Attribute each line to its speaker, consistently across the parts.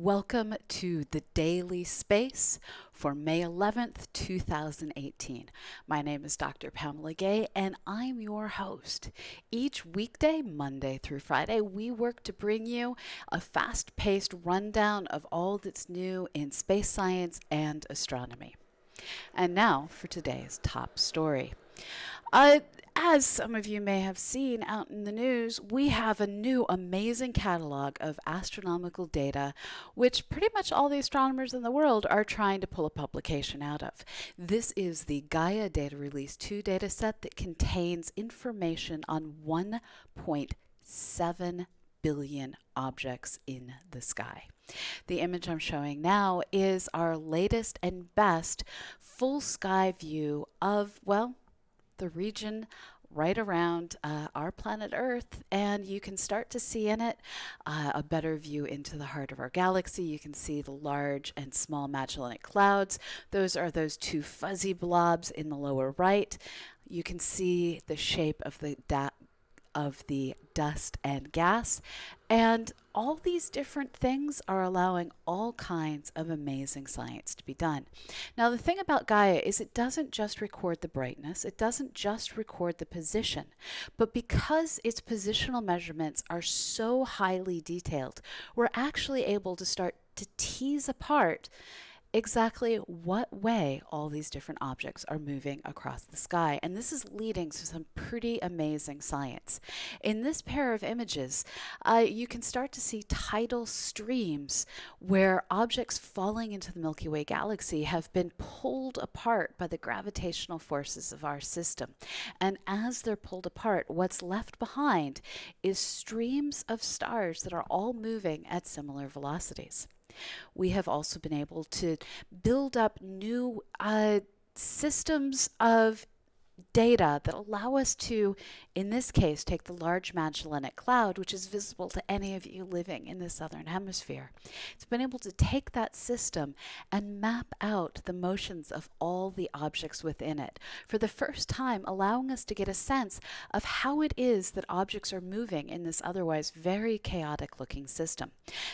Speaker 1: Welcome to the Daily Space for May 11th, 2018. My name is Dr. Pamela Gay, and I'm your host. Each weekday, Monday through Friday, we work to bring you a fast-paced rundown of all that's new in space science and astronomy. And now for today's top story. As some of you may have seen out in the news, we have a new amazing catalog of astronomical data, which pretty much all the astronomers in the world are trying to pull a publication out of. This is the Gaia Data Release 2 dataset that contains information on 1.7 billion objects in the sky. The image I'm showing now is our latest and best full sky view of, well, the region right around our planet Earth, and you can start to see in it a better view into the heart of our galaxy. You can see the large and small Magellanic Clouds. Those are those two fuzzy blobs in the lower right. You can see the shape of the dust and gas, and all these different things are allowing all kinds of amazing science to be done. Now, the thing about Gaia is it doesn't just record the brightness, it doesn't just record the position, but because its positional measurements are so highly detailed, we're actually able to start to tease apart exactly what way all these different objects are moving across the sky. And this is leading to some pretty amazing science. In this pair of images, you can start to see tidal streams where objects falling into the Milky Way galaxy have been pulled apart by the gravitational forces of our system. And as they're pulled apart, what's left behind is streams of stars that are all moving at similar velocities. We have also been able to build up new systems of data that allow us to, in this case, take the large Magellanic Cloud, which is visible to any of you living in the southern hemisphere. It's been able to take that system and map out the motions of all the objects within it, for the first time allowing us to get a sense of how it is that objects are moving in this otherwise very chaotic looking system.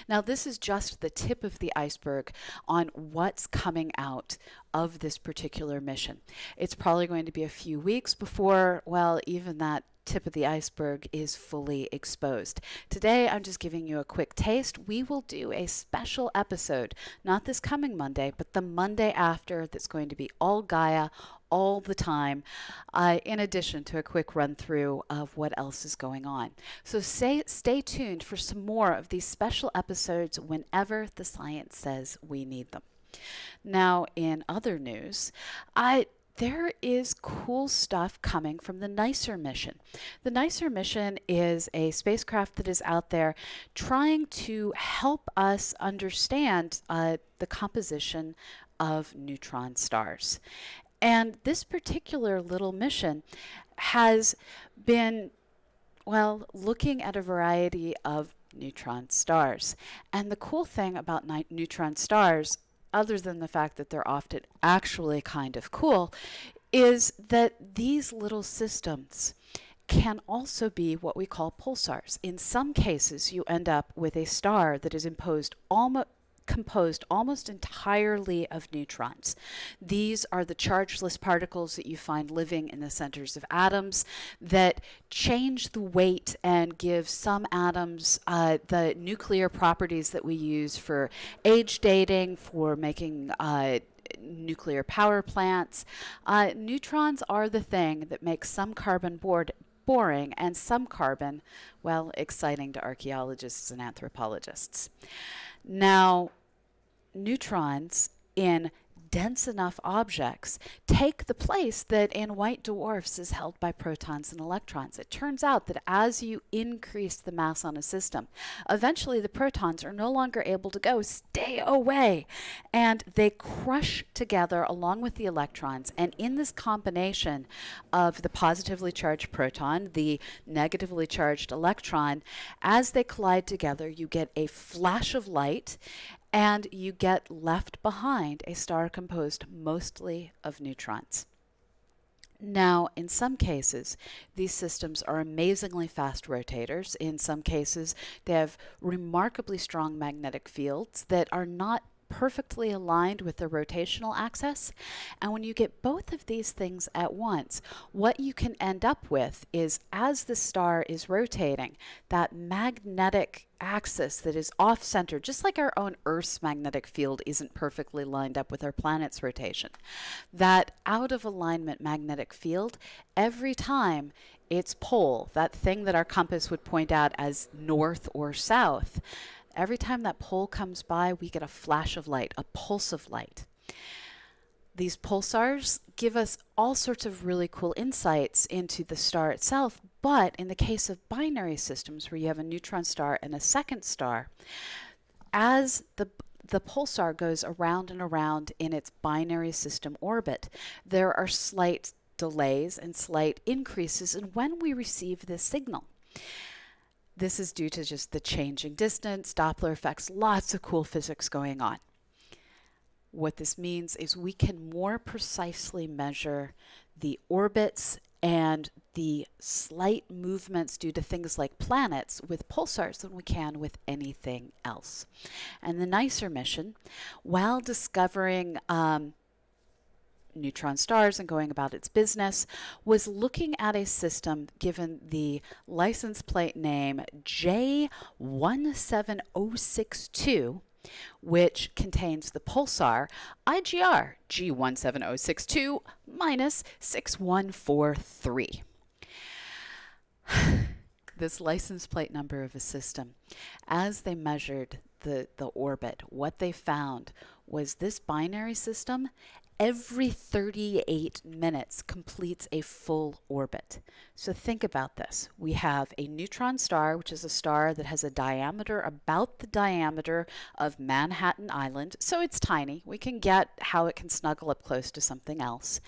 Speaker 1: Now, this is just the tip of the iceberg on what's coming out of this particular mission. It's probably going to be a few weeks before, well, even that tip of the iceberg is fully exposed. Today, I'm just giving you a quick taste. We will do a special episode, not this coming Monday, but the Monday after, that's going to be all Gaia, all the time, in addition to a quick run through of what else is going on. So stay tuned for some more of these special episodes whenever the science says we need them. Now, in other news, there is cool stuff coming from the NICER mission. The NICER mission is a spacecraft that is out there trying to help us understand the composition of neutron stars. And this particular little mission has been, well, looking at a variety of neutron stars. And the cool thing about neutron stars, other than the fact that they're often actually kind of cool, is that these little systems can also be what we call pulsars. In some cases, you end up with a star that is composed almost entirely of neutrons. These are the chargeless particles that you find living in the centers of atoms that change the weight and give some atoms the nuclear properties that we use for age dating, for making nuclear power plants. Neutrons are the thing that makes some carbon boring and some carbon, well, exciting to archaeologists and anthropologists. Now, neutrons in dense enough objects take the place that in white dwarfs is held by protons and electrons. It turns out that as you increase the mass on a system, eventually the protons are no longer able to go, stay away, and they crush together along with the electrons. And in this combination of the positively charged proton, the negatively charged electron, as they collide together, you get a flash of light, and you get left behind a star composed mostly of neutrons. Now, in some cases, these systems are amazingly fast rotators. In some cases, they have remarkably strong magnetic fields that are not perfectly aligned with the rotational axis. And when you get both of these things at once, what you can end up with is, as the star is rotating, that magnetic axis that is off center, just like our own Earth's magnetic field isn't perfectly lined up with our planet's rotation. That out of alignment magnetic field, every time its pole, that thing that our compass would point out as north or south, every time that pole comes by, we get a flash of light, a pulse of light. These pulsars give us all sorts of really cool insights into the star itself, but in the case of binary systems where you have a neutron star and a second star, as the pulsar goes around and around in its binary system orbit, there are slight delays and slight increases in when we receive this signal. This is due to just the changing distance, Doppler effects, lots of cool physics going on. What this means is we can more precisely measure the orbits and the slight movements due to things like planets with pulsars than we can with anything else. And the NICER mission, while discovering neutron stars and going about its business, was looking at a system given the license plate name J17062, which contains the pulsar IGR G17062 minus 6143. This license plate number of a system, as they measured the orbit, what they found was this binary system every 38 minutes completes a full orbit. So think about this. We have a neutron star, which is a star that has a diameter about the diameter of Manhattan Island. So it's tiny. We can get how it can snuggle up close to something else.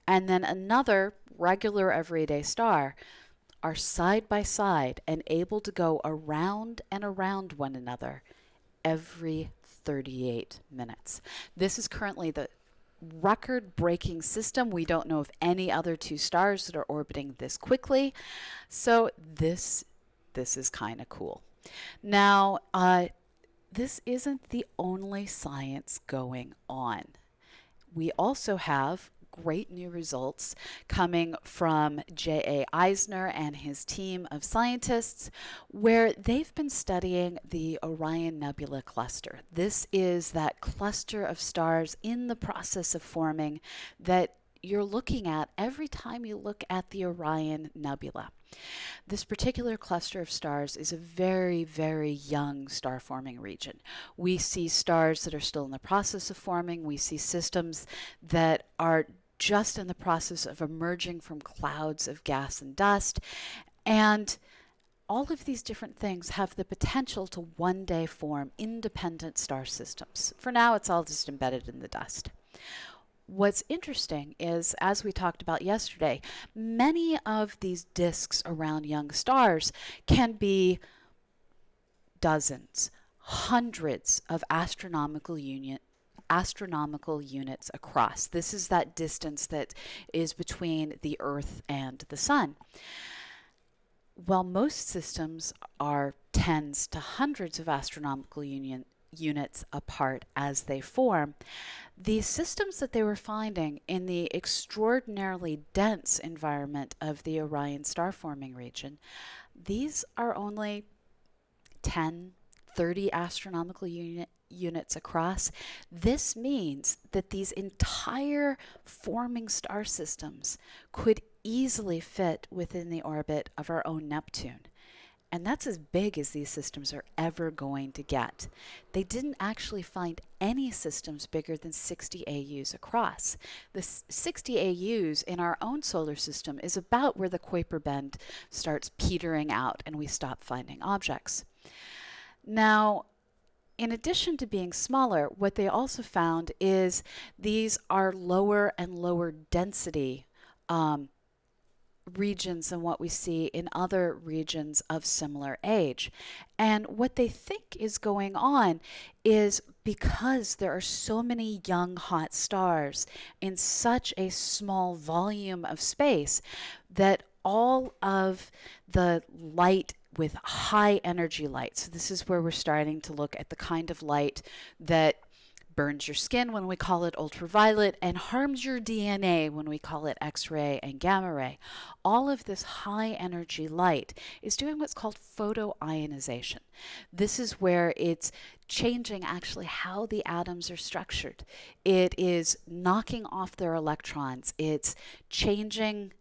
Speaker 1: And then another regular everyday star are side by side and able to go around and around one another every 38 minutes. This is currently the record-breaking system. We don't know of any other two stars that are orbiting this quickly. So this is kind of cool. Now, this isn't the only science going on. We also have great new results coming from J.A. Eisner and his team of scientists, where they've been studying the Orion Nebula cluster. This is that cluster of stars in the process of forming that you're looking at every time you look at the Orion Nebula. This particular cluster of stars is a very, very young star forming region. We see stars that are still in the process of forming. We see systems that are just in the process of emerging from clouds of gas and dust. And all of these different things have the potential to one day form independent star systems. For now, it's all just embedded in the dust. What's interesting is, as we talked about yesterday, many of these disks around young stars can be dozens, hundreds of astronomical units across. This is that distance that is between the Earth and the Sun. While most systems are tens to hundreds of astronomical units apart as they form, the systems that they were finding in the extraordinarily dense environment of the Orion star forming region, these are only 10, 30 astronomical units across. This means that these entire forming star systems could easily fit within the orbit of our own Neptune. And that's as big as these systems are ever going to get. They didn't actually find any systems bigger than 60 AUs across. The 60 AUs in our own solar system is about where the Kuiper bend starts petering out and we stop finding objects. Now, in addition to being smaller, what they also found is these are lower and lower density regions than what we see in other regions of similar age. And what they think is going on is because there are so many young hot stars in such a small volume of space, that all of the light with high energy light, so this is where we're starting to look at the kind of light that burns your skin when we call it ultraviolet, and harms your DNA when we call it X-ray and gamma ray. All of this high energy light is doing what's called photoionization. This is where it's changing actually how the atoms are structured. It is knocking off their electrons. It's changing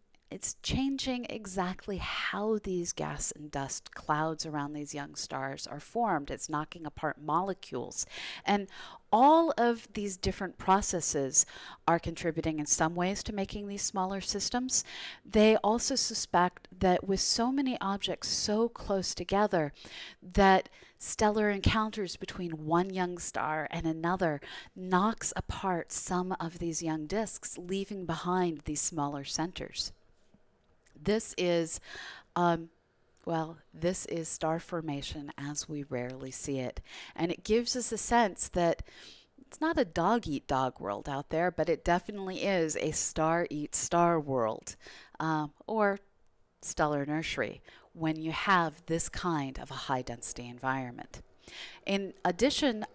Speaker 1: exactly how these gas and dust clouds around these young stars are formed. It's knocking apart molecules. And all of these different processes are contributing in some ways to making these smaller systems. They also suspect that with so many objects so close together, that stellar encounters between one young star and another knocks apart some of these young disks, leaving behind these smaller centers. This is, this is star formation as we rarely see it. And it gives us a sense that it's not a dog-eat-dog world out there, but it definitely is a star-eat-star world, or stellar nursery, when you have this kind of a high-density environment. In addition,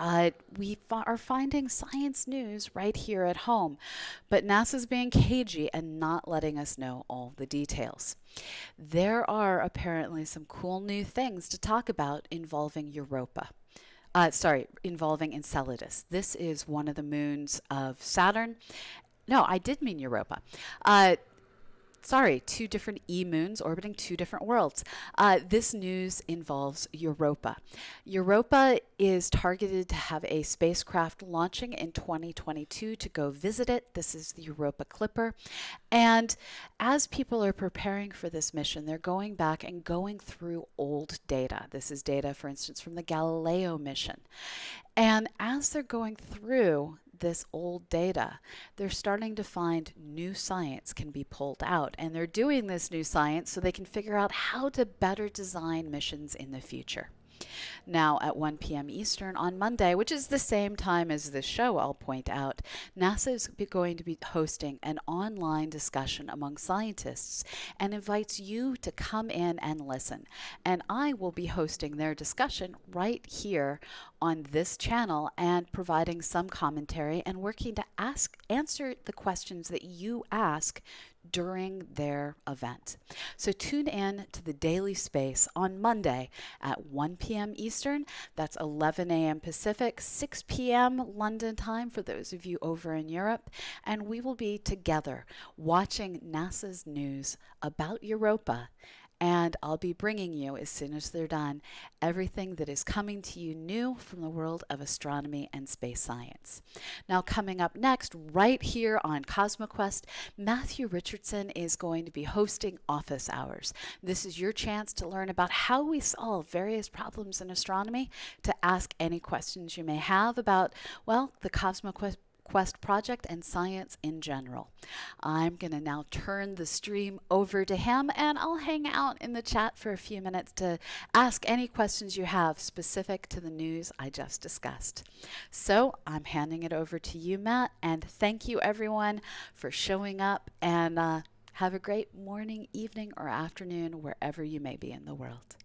Speaker 1: we are finding science news right here at home, but NASA's being cagey and not letting us know all the details. There are apparently some cool new things to talk about involving Europa. Involving Enceladus. This is one of the moons of Saturn. No, I did mean Europa. Two different E-moons orbiting two different worlds. This news involves Europa. Europa is targeted to have a spacecraft launching in 2022 to go visit it. This is the Europa Clipper. And as people are preparing for this mission, they're going back and going through old data. This is data, for instance, from the Galileo mission. And as they're going through this old data, they're starting to find new science can be pulled out. And they're doing this new science so they can figure out how to better design missions in the future. Now at 1 p.m. Eastern on Monday, which is the same time as this show, I'll point out, NASA is going to be hosting an online discussion among scientists and invites you to come in and listen. And I will be hosting their discussion right here on this channel and providing some commentary and working to answer the questions that you ask during their event. So tune in to the Daily Space on Monday at 1 p.m. Eastern. That's 11 a.m. Pacific, 6 p.m. London time for those of you over in Europe. And we will be together watching NASA's news about Europa. And I'll be bringing you, as soon as they're done, everything that is coming to you new from the world of astronomy and space science. Now, coming up next, right here on CosmoQuest, Matthew Richardson is going to be hosting Office Hours. This is your chance to learn about how we solve various problems in astronomy, to ask any questions you may have about, well, the CosmoQuest project and science in general. I'm going to now turn the stream over to him, and I'll hang out in the chat for a few minutes to ask any questions you have specific to the news I just discussed. So I'm handing it over to you, Matt, and thank you everyone for showing up, and have a great morning, evening, or afternoon wherever you may be in the world.